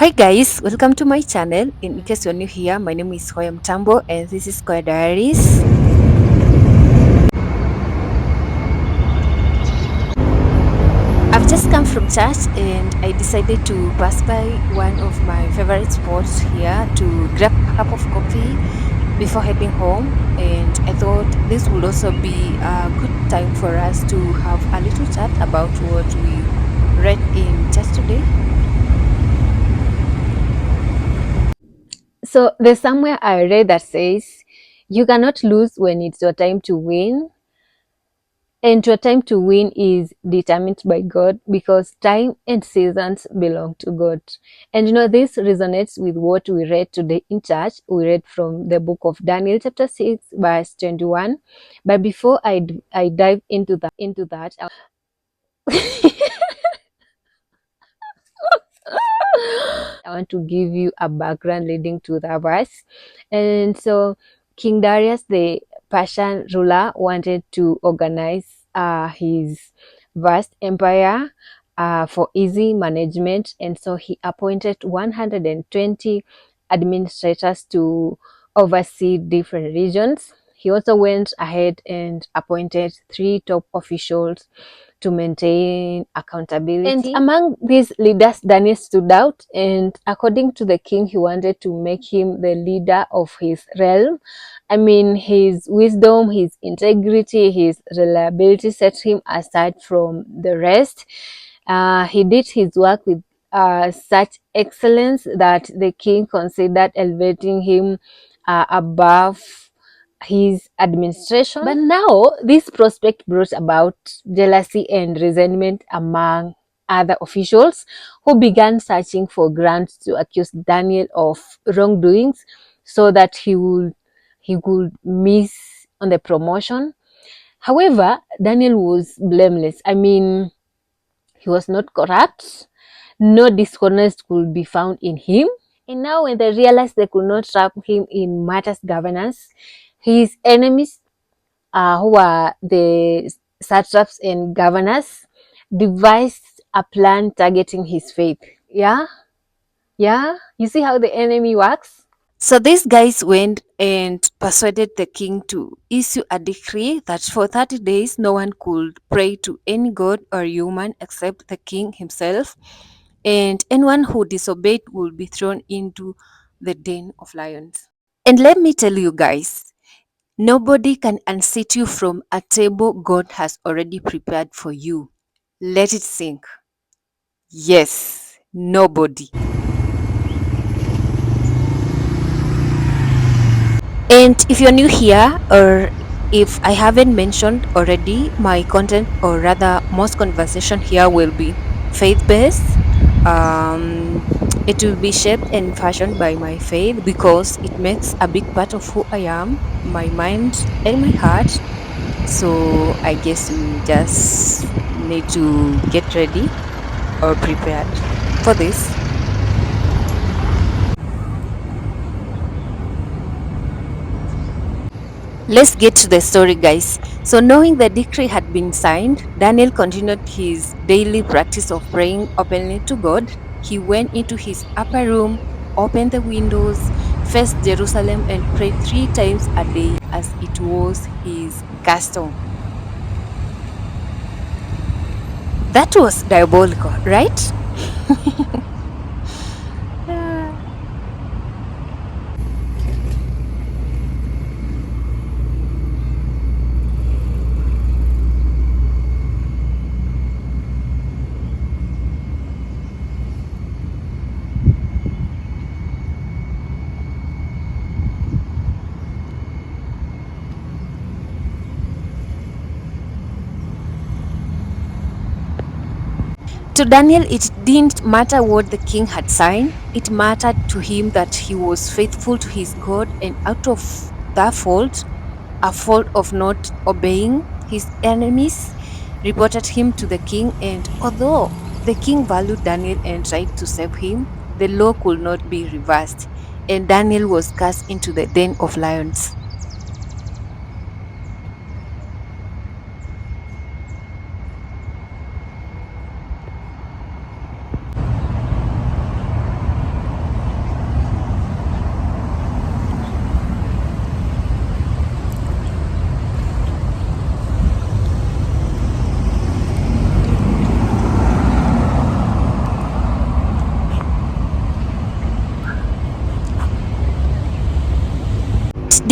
Hi guys, welcome to my channel. In case you're new here, my name is Hoya Tambo and this is Koya Diaries. I've just come from church and I decided to pass by one of my favorite spots here to grab a cup of coffee before heading home, and I thought this would also be a good time for us to have a little chat about what we read in church today. So there's somewhere I read that says you cannot lose when it's your time to win. And your time to win is determined by God because time and seasons belong to God. And this resonates with what we read today in church. We read from the book of Daniel, chapter 6, verse 21. But before I dive into that, I want to give you a background leading to the verse. And so, King Darius, the Persian ruler, wanted to organize his vast empire for easy management. And so, he appointed 120 administrators to oversee different regions. He also went ahead and appointed three top officials to maintain accountability. And among these leaders, Daniel stood out, and according to the king, he wanted to make him the leader of his realm. I mean, his wisdom, his integrity, his reliability set him aside from the rest. He did his work with such excellence that the king considered elevating him above his administration. But now, this prospect brought about jealousy and resentment among other officials who began searching for grounds to accuse Daniel of wrongdoings so that he could miss on the promotion. However, Daniel was blameless. I mean, he was not corrupt. No dishonest could be found in him. And now when they realized they could not trap him in matters governance, his enemies, who were the satraps and governors, devised a plan targeting his faith. Yeah, yeah. You see how the enemy works? So these guys went and persuaded the king to issue a decree that for 30 days no one could pray to any god or human except the king himself, and anyone who disobeyed would be thrown into the den of lions. And let me tell you guys, nobody can unseat you from a table God has already prepared for you. Let it sink. Yes, nobody. And if you're new here, or if I haven't mentioned already, my content, or rather, most conversation here will be faith based. Um, it will be shaped and fashioned by my faith because it makes a big part of who I am, my mind, and my heart. So I guess we just need to get ready or prepared for this. Let's get to the story, guys. So, knowing the decree had been signed, Daniel continued his daily practice of praying openly to God. He went into his upper room, opened the windows, faced Jerusalem, and prayed 3 times a day as it was his custom. That was diabolical, right? To Daniel, it didn't matter what the king had signed. It mattered to him that he was faithful to his God, and out of that fault, a fault of not obeying, his enemies reported him to the king. And although the king valued Daniel and tried to save him, the law could not be reversed, and Daniel was cast into the den of lions.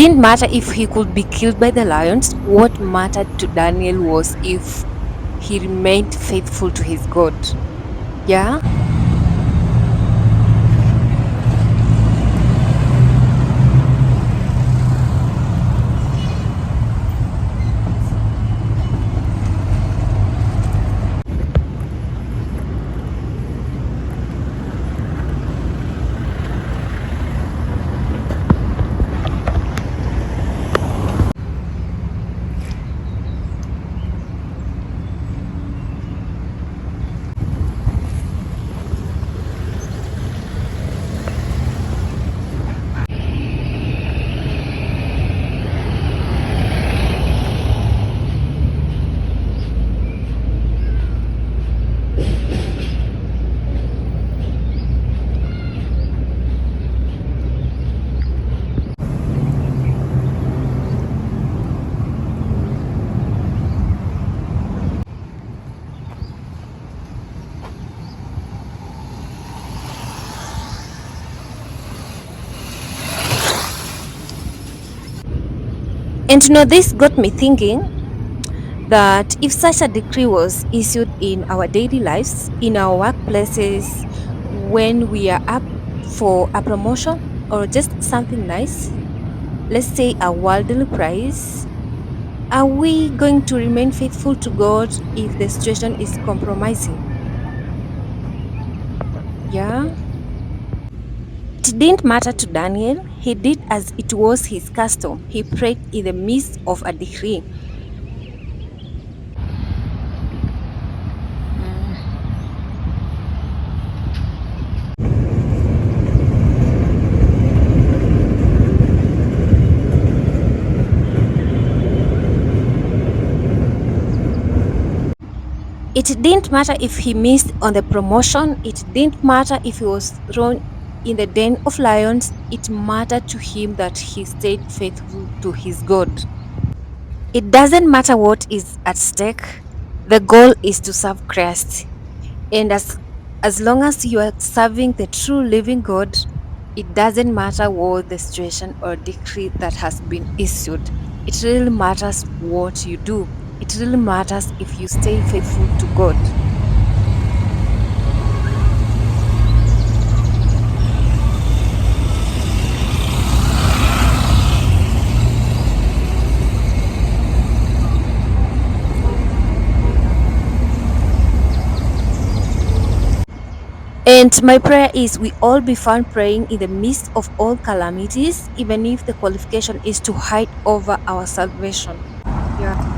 didn't matter if he could be killed by the lions. What mattered to Daniel was if he remained faithful to his God. Yeah. And this got me thinking that if such a decree was issued in our daily lives, in our workplaces, when we are up for a promotion or just something nice, let's say a worldly prize, are we going to remain faithful to God if the situation is compromising? Yeah. It didn't matter to Daniel. He did as it was his custom. He prayed in the midst of a decree. It didn't matter if he missed on the promotion. It didn't matter if he was thrown in the den of lions. It mattered to him that he stayed faithful to his God. It doesn't matter what is at stake. The goal is to serve Christ. And as long as you are serving the true living God, it doesn't matter what the situation or decree that has been issued. It really matters what you do. It really matters if you stay faithful to God. And my prayer is we all be found praying in the midst of all calamities, even if the qualification is to hide over our salvation. Yeah.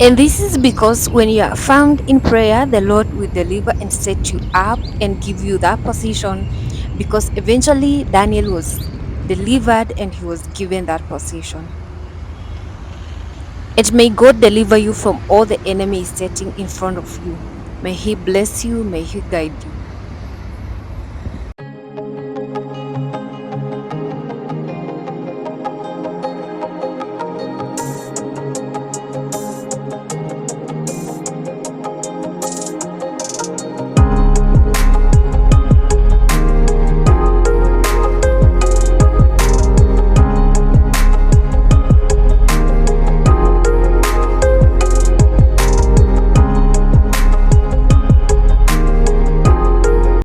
And this is because when you are found in prayer, the Lord will deliver and set you up and give you that position. Because eventually Daniel was delivered and he was given that position. And may God deliver you from all the enemy is setting in front of you. May He bless you, may He guide you.